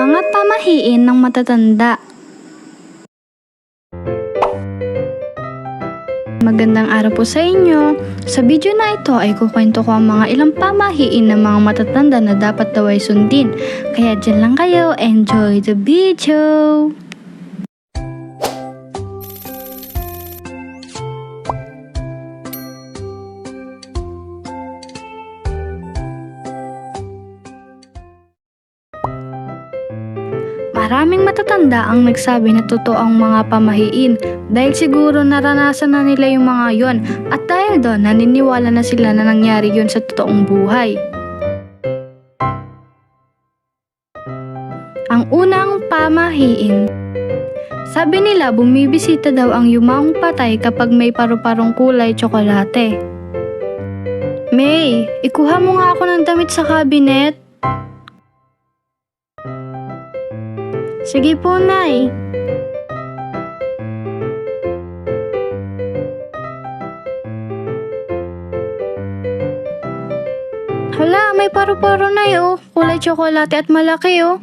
Mga pamahiin ng matatanda. Magandang araw po sa inyo. Sa video na ito ay kukwento ko ang mga ilang pamahiin ng mga matatanda na dapat daw ay sundin. Kaya dyan lang kayo, enjoy the video! Maraming matatanda ang nagsabi na totoo ang mga pamahiin dahil siguro naranasan na nila yung mga yon at dahil doon naniniwala na sila na nangyari yon sa totoong buhay. Ang unang pamahiin. Sabi nila bumibisita daw ang yumaong patay kapag may paru-parong kulay tsokolate. May, ikuha mo nga ako ng damit sa cabinet. Sige po, Nay. Hala, may paru-paro, Nay, oh. Kulay tsokolate at malaki, oh.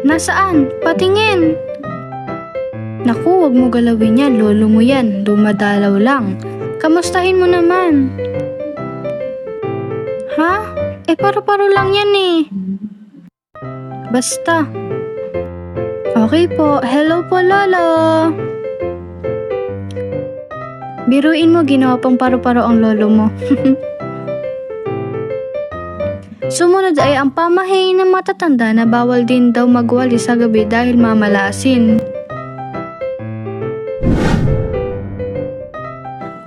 Nasaan? Patingin. Naku, wag mo galawin yan. Lolo mo yan. Dumadalaw lang. Kamustahin mo naman. Ha? Paru-paro lang yan, eh. Basta. Okay po. Hello po, Lolo. Biruin mo, ginawa pang paru-paro ang lolo mo. Sumunod ay ang pamahiin ng matatanda na bawal din daw magwalis sa gabi dahil mamalasin.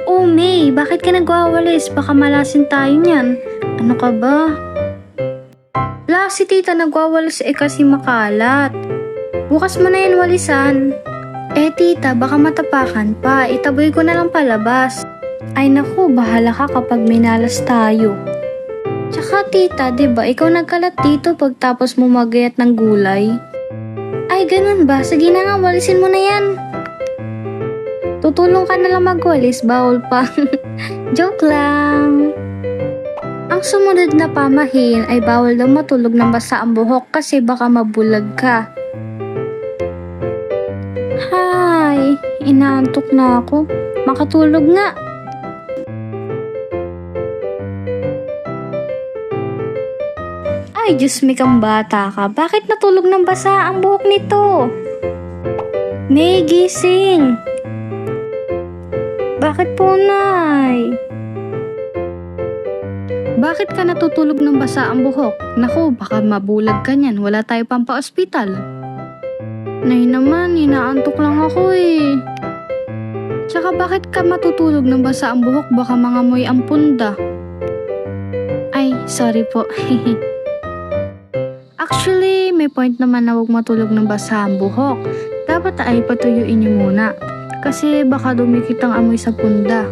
Oh, May, bakit ka nagwawalis? Baka malasin tayo niyan. Ano ka ba? Si tita nagwawalis kasi makalat. Bukas mo na yan walisan. Tita, baka matapakan pa. Itaboy ko na lang palabas. Ay naku, bahala ka kapag minalas tayo. Tsaka tita, diba ikaw nagkalat dito pagtapos mo magayat ng gulay? Ay ganun ba? Sige na nga, walisin mo na yan. Tutulong ka na lang magwalis, bawal pa. Joke lang. Ang sumunod na pamahiin ay bawal daw matulog ng basa ang buhok kasi baka mabulag ka. Hay, inaantok na ako. Makatulog nga. Ay, Diyos me kang bata ka. Bakit natulog ng basa ang buhok nito? May gising. Bakit po, Nay? Bakit ka natutulog ng basa ang buhok? Naku, baka mabulag ka niyan. Wala tayo pang pa-ospital. Nay naman, inaantok lang ako eh. Tsaka bakit ka matutulog ng basa ang buhok? Baka mangamoy ang punda. Ay, sorry po. Actually, may point naman na huwag matulog ng basa ang buhok. Dapat ay patuyuin niyo muna. Kasi baka dumikit ang amoy sa punda.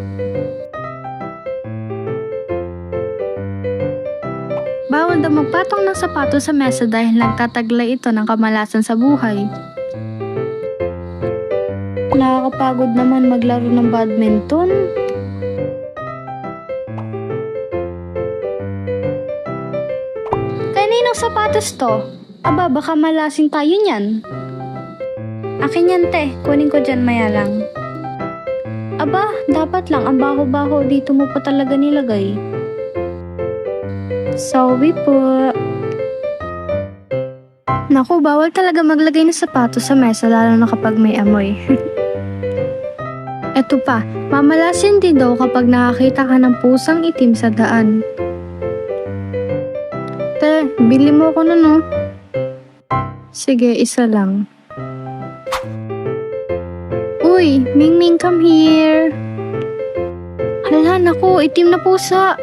Bawal daw magpatong ng sapatos sa mesa dahil nagtataglay ito ng kamalasan sa buhay. Nakakapagod naman maglaro ng badminton. Kaninong sapatos to? Aba, baka malasing tayo niyan. Akin yan, te. Kunin ko dyan maya lang. Aba, dapat lang. Ang baho-baho dito mo pa talaga nilagay. Sorry po. Naku, bawal talaga maglagay ng sapatos sa mesa lalo na kapag may amoy. Eto pa, mamalasin din daw kapag nakakita ka ng pusang itim sa daan. Te, bili mo ko nun, oh. Sige, isa lang. Uy, Mingming, come here. Hala, naku, itim na pusa.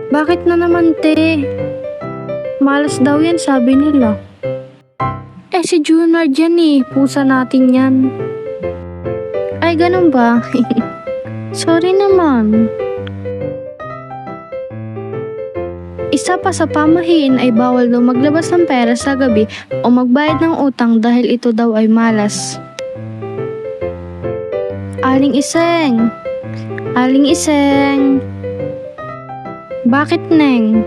Bakit na naman, te? Malas daw yan, sabi nila. Si Junard yan eh. Pusa natin yan. Ay, ganun ba? Sorry naman. Isa pa sa pamahiin ay bawal daw maglabas ng pera sa gabi o magbayad ng utang dahil ito daw ay malas. Aling Iseng! Aling Iseng! Bakit, Neng?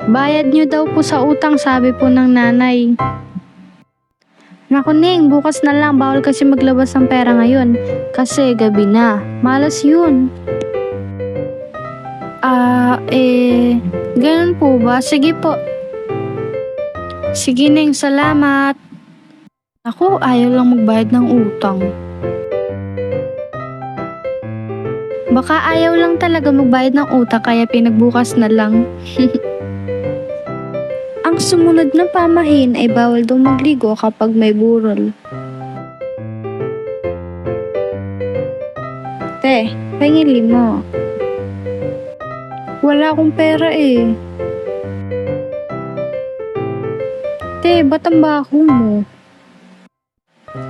Bayad nyo daw po sa utang, sabi po ng nanay. Naku Ning, bukas na lang. Bawal kasi maglabas ng pera ngayon. Kasi gabi na. Malas yun. Ganun po ba? Sige po. Sige Ning, salamat. Ako, ayaw lang magbayad ng utang. Baka ayaw lang talaga magbayad ng utang kaya pinagbukas na lang. Ang sumunod na pamahin ay bawal daw magligo kapag may burol. Te, pangili mo. Wala akong pera eh. Te, ba't ang baho mo?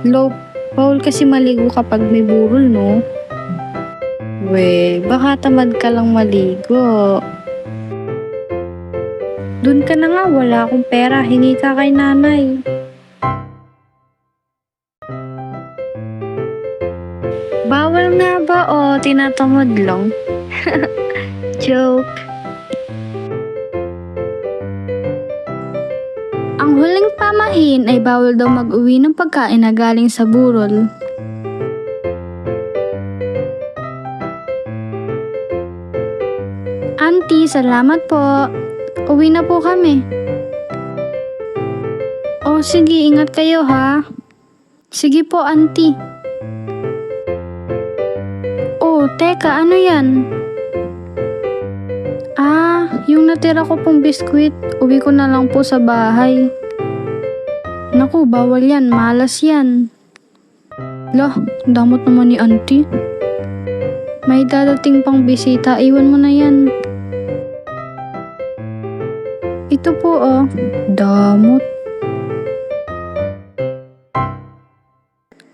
Lo, bawal kasi maligo kapag may burol, no? We, baka tamad ka lang maligo. Dun ka na nga, wala akong pera. Hingi ka kay nanay. Bawal nga ba o tinatamad lang? Joke. Ang huling pamahin ay bawal daw mag-uwi ng pagkain na galing sa burol. Auntie, salamat po. Uwi na po kami. Oh, sige, ingat kayo ha. Sige po, auntie. Oh, teka, ano yan? Yung natira ko pong biskwit, uwi ko na lang po sa bahay. Naku, bawal yan, malas yan. Lah, damot naman ni auntie. May dadating pang bisita, iwan mo na yan. Ito po oh, damot.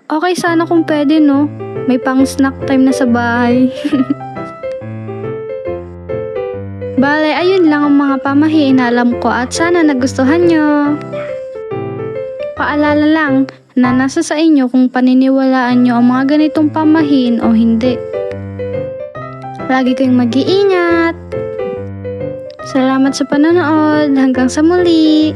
Okay sana kung pwede no, may pang snack time na sa bahay. Bale, ayun lang ang mga pamahiin na alam ko at sana nagustuhan nyo. Paalala lang na nasa sa inyo kung paniniwalaan nyo ang mga ganitong pamahiin o hindi. Lagi kayong mag-iingat. Salamat sa panonood. Hanggang sa muli.